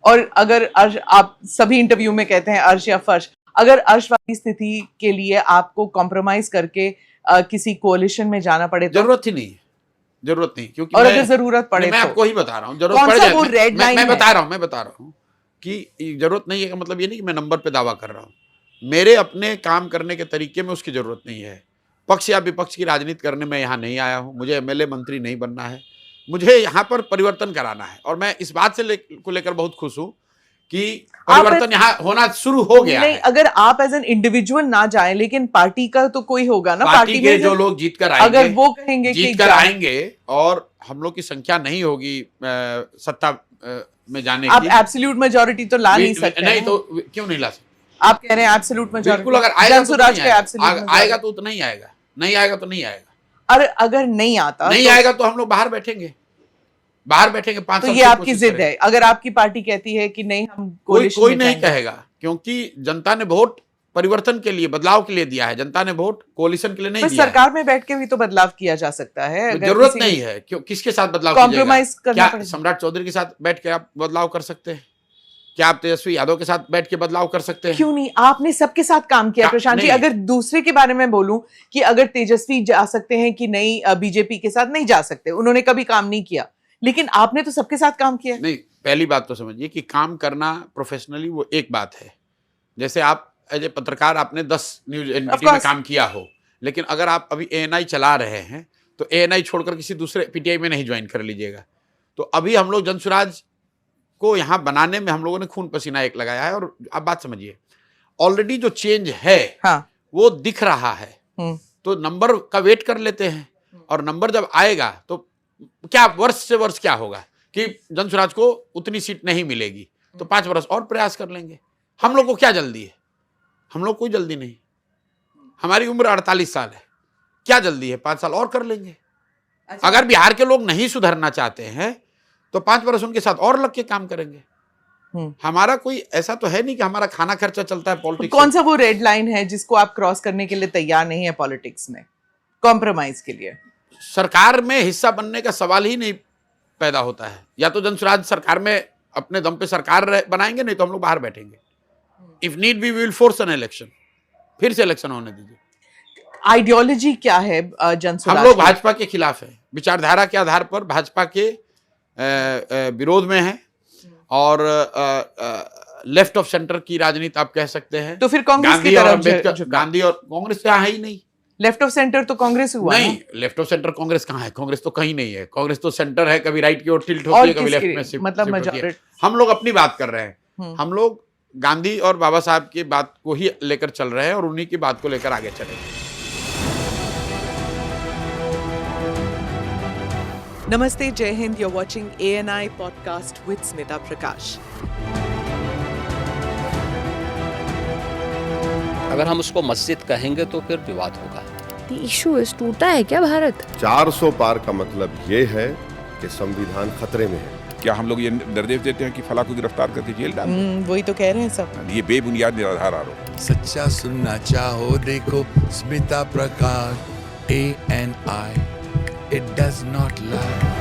और अगर अर्श, आप सभी इंटरव्यू में कहते हैं अर्श या फर्श, अगर अर्श वाली स्थिति के लिए आपको कॉम्प्रोमाइज करके किसी कोalition में जाना पड़े तो जरूरत ही नहीं है, जरूरत नहीं, क्योंकि और अगर जरूरत पड़े मैं तो आपको ही बता रहा हूँ, जरूरत कौन पड़ सा जाए वो रेड लाइन मैं है? बता रहा हूँ कि जरूरत नहीं है का मतलब ये नहीं कि मैं नंबर पे दावा कर रहा हूँ। मेरे अपने काम करने के तरीके में उसकी जरूरत नहीं है। पक्ष या विपक्ष की राजनीति करने में यहाँ नहीं आया हूँ, मुझे एमएलए मंत्री नहीं बनना है, मुझे यहाँ पर परिवर्तन कराना है। और मैं इस बात से को लेकर बहुत खुश हूँ कि परिवर्तन यहाँ होना शुरू हो गया नहीं, है। अगर आप एज एन इंडिविजुअल ना जाए, लेकिन पार्टी का तो कोई होगा ना, पार्टी के जो लोग जीत कर आएंगे, अगर वो कहेंगे जीत कर आएंगे और हम लोग की संख्या नहीं होगी सत्ता में जाने आप की, एब्सोल्यूट मेजोरिटी तो ला नहीं सकते। नहीं तो क्यों नहीं ला सकते? आप कह रहे हैं एब्सोल्यूट मेजोरिटी, बिल्कुल, अगर आएगा तो आएगा तो उतना ही आएगा, नहीं आएगा तो नहीं आएगा। अरे अगर नहीं आता, नहीं आएगा तो हम लोग बाहर बैठेंगे 5 साल। तो ये आपकी जिद है। अगर आपकी पार्टी कहती है कि नहीं, हम कोई नहीं कहेगा, क्योंकि जनता ने वोट परिवर्तन के लिए, बदलाव के लिए दिया है। जनता ने वोट कोalition के लिए नहीं दिया। सरकार में बैठ के भी तो बदलाव किया जा सकता है। जरूरत नहीं है, क्यों? किसके साथ बदलाव कॉम्प्रोमाइज करना क्या सम्राट चौधरी के साथ बैठ के आप बदलाव कर सकते हैं? क्या आप तेजस्वी यादव के साथ बैठ के बदलाव कर सकते हैं? क्यों नहीं? आपने सबके साथ काम किया प्रशांत जी। अगर दूसरे के बारे में बोलूं कि अगर तेजस्वी जा सकते हैं कि नहीं, बीजेपी के साथ नहीं जा सकते, उन्होंने कभी काम नहीं किया, लेकिन आपने तो सबके साथ काम किया। नहीं, पहली बात तो समझिए कि काम करना प्रोफेशनली वो एक बात है। जैसे आप एज ए पत्रकार आपने 10 न्यूज एनडीटी में काम किया हो, लेकिन अगर आप अभी एएनआई चला रहे हैं तो एएनआई छोड़कर किसी दूसरे पीटीआई में नहीं ज्वाइन कर लीजिएगा। तो अभी हम लोग जनसुराज को यहाँ बनाने में हम लोगों ने खून पसीना एक लगाया है। और आप बात समझिए, ऑलरेडी जो चेंज है हाँ, वो दिख रहा है। तो नंबर का वेट कर लेते हैं, और नंबर जब आएगा तो क्या वर्ष से वर्ष क्या होगा कि जनसुराज को उतनी सीट नहीं मिलेगी, तो 5 वर्ष और प्रयास कर लेंगे। हम लोग को क्या जल्दी है? हम लोग कोई जल्दी नहीं, हमारी उम्र 48 साल है, क्या जल्दी है? 5 साल और कर लेंगे। अगर बिहार के लोग नहीं सुधरना चाहते हैं तो 5 वर्ष उनके साथ और लग के काम करेंगे। हमारा कोई ऐसा तो है नहीं कि हमारा खाना खर्चा चलता है पॉलिटिक्स। कौन सा वो रेड लाइन है जिसको आप क्रॉस करने के लिए तैयार नहीं है पॉलिटिक्स में, कॉम्प्रोमाइज के लिए? सरकार में हिस्सा बनने का सवाल ही नहीं पैदा होता है। या तो जनसुराज सरकार में अपने दम पे सरकार बनाएंगे, नहीं तो हम लोग बाहर बैठेंगे। If need be we will force an election, फिर से इलेक्शन होने दीजिए। आइडियोलॉजी क्या है जनसुराज? हम लोग भाजपा के खिलाफ है, विचारधारा के आधार पर भाजपा के विरोध में है, और लेफ्ट ऑफ सेंटर की राजनीति आप कह सकते हैं। तो फिर कांग्रेस की तरफ गांधी और कांग्रेस यहाँ है ही नहीं। लेफ्ट ऑफ सेंटर तो कांग्रेस हुआ नहीं, लेफ्ट ऑफ सेंटर कांग्रेस कहाँ है? कांग्रेस तो कहीं नहीं है। कांग्रेस तो सेंटर है, कभी राइट की ओर टिल्ट होती है, कभी लेफ्ट में शिफ्ट, मतलब मेजॉरिटी। हम लोग अपनी बात कर रहे हैं। हम लोग गांधी और बाबा साहब की बात को ही लेकर चल रहे हैं, और उन्हीं की बात को लेकर आगे चलेंगे। नमस्ते, जय Hind. You're watching ANI podcast with Smita प्रकाश। अगर हम उसको मस्जिद कहेंगे तो फिर विवाद होगा। इशू है, टूटा है क्या भारत? 400 पार का मतलब ये है कि संविधान खतरे में है। क्या हम लोग ये निर्देश देते हैं कि फला को गिरफ्तार करके जेल डाल? वही तो कह रहे हैं सब। ये बेबुनियाद निराधार आरोप। सच्चा सुनना चाहो देखो स्मिता प्रकाश ANI, it does not lie।